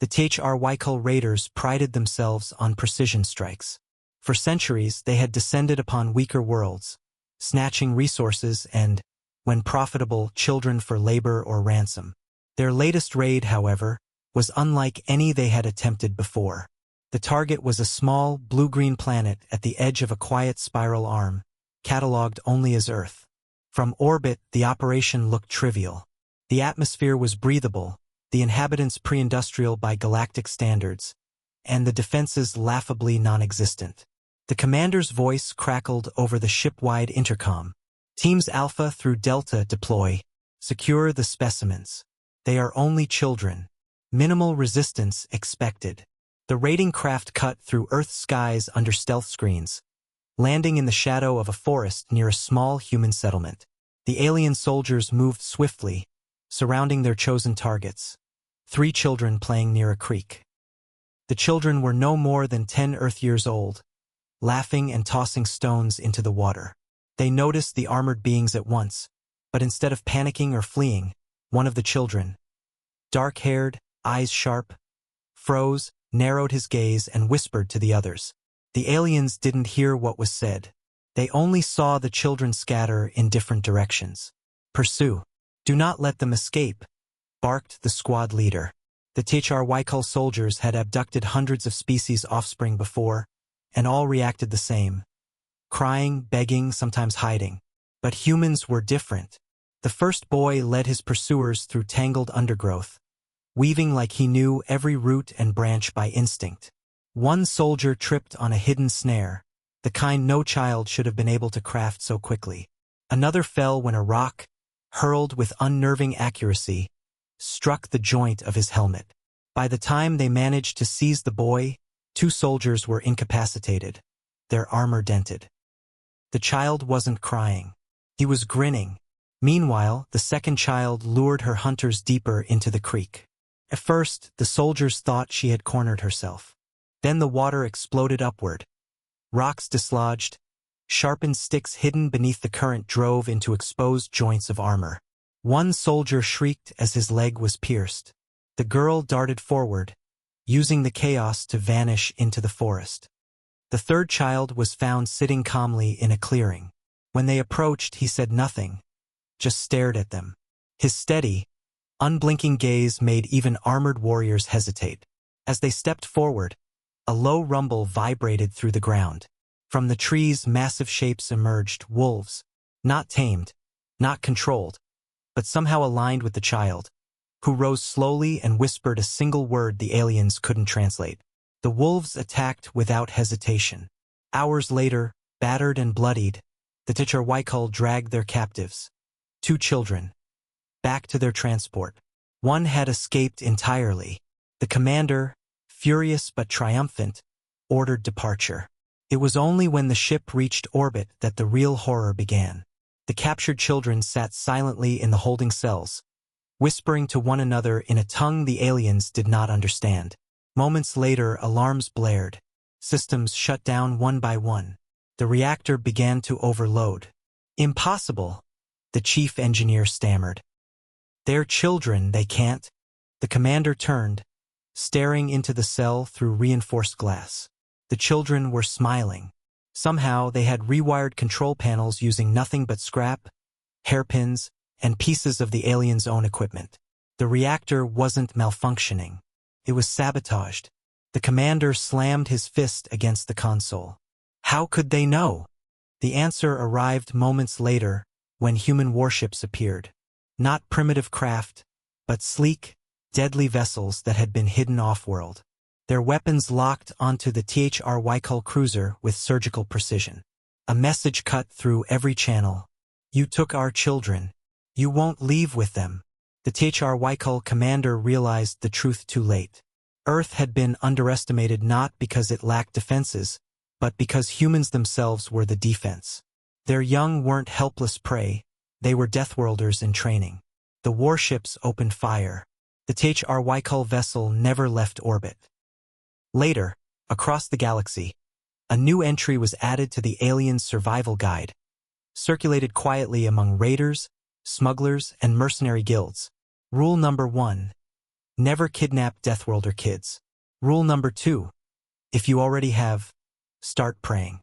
The HFY raiders prided themselves on precision strikes. For centuries, they had descended upon weaker worlds, snatching resources and, when profitable, children for labor or ransom. Their latest raid, however, was unlike any they had attempted before. The target was a small, blue-green planet at the edge of a quiet spiral arm, catalogued only as Earth. From orbit, the operation looked trivial. The atmosphere was breathable, the inhabitants pre-industrial by galactic standards, and the defenses laughably non-existent. The commander's voice crackled over the ship-wide intercom. Teams Alpha through Delta deploy. Secure the specimens. They are only children. Minimal resistance expected. The raiding craft cut through Earth's skies under stealth screens, landing in the shadow of a forest near a small human settlement. The alien soldiers moved swiftly, surrounding their chosen targets. 3 children playing near a creek. The children were no more than 10 Earth years old, laughing and tossing stones into the water. They noticed the armored beings at once, but instead of panicking or fleeing, one of the children, dark-haired, eyes sharp, froze, narrowed his gaze and whispered to the others. The aliens didn't hear what was said. They only saw the children scatter in different directions. Pursue. Do not let them escape, barked the squad leader. The HFY soldiers had abducted hundreds of species offspring before, and all reacted the same. Crying, begging, sometimes hiding. But humans were different. The first boy led his pursuers through tangled undergrowth, weaving like he knew every root and branch by instinct. One soldier tripped on a hidden snare, the kind no child should have been able to craft so quickly. Another fell when a rock, hurled with unnerving accuracy, struck the joint of his helmet. By the time they managed to seize the boy, 2 soldiers were incapacitated, their armor dented. The child wasn't crying. He was grinning. Meanwhile, the second child lured her hunters deeper into the creek. At first, the soldiers thought she had cornered herself. Then the water exploded upward. Rocks dislodged, sharpened sticks hidden beneath the current drove into exposed joints of armor. One soldier shrieked as his leg was pierced. The girl darted forward, using the chaos to vanish into the forest. The third child was found sitting calmly in a clearing. When they approached, he said nothing, just stared at them. His steady, unblinking gaze made even armored warriors hesitate. As they stepped forward, a low rumble vibrated through the ground. From the trees, massive shapes emerged, wolves, not tamed, not controlled, but somehow aligned with the child, who rose slowly and whispered a single word the aliens couldn't translate. The wolves attacked without hesitation. Hours later, battered and bloodied, the HFY dragged their captives, 2 children, back to their transport. One had escaped entirely. The commander, furious but triumphant, ordered departure. It was only when the ship reached orbit that the real horror began. The captured children sat silently in the holding cells, whispering to one another in a tongue the aliens did not understand. Moments later, alarms blared. Systems shut down one by one. The reactor began to overload. Impossible, the chief engineer stammered. They're children, they can't. The commander turned, staring into the cell through reinforced glass. The children were smiling. Somehow they had rewired control panels using nothing but scrap, hairpins, and pieces of the aliens' own equipment. The reactor wasn't malfunctioning. It was sabotaged. The commander slammed his fist against the console. How could they know? The answer arrived moments later when human warships appeared. Not primitive craft, but sleek, deadly vessels that had been hidden off-world. Their weapons locked onto the HFY cruiser with surgical precision. A message cut through every channel. You took our children. You won't leave with them. The HFY commander realized the truth too late. Earth had been underestimated not because it lacked defenses, but because humans themselves were the defense. Their young weren't helpless prey, they were Deathworlders in training. The warships opened fire. The HFY vessel never left orbit. Later, across the galaxy, a new entry was added to the aliens' survival guide, circulated quietly among raiders, smugglers, and mercenary guilds. Rule number 1. Never kidnap Deathworlder kids. Rule number 2. If you already have, start praying.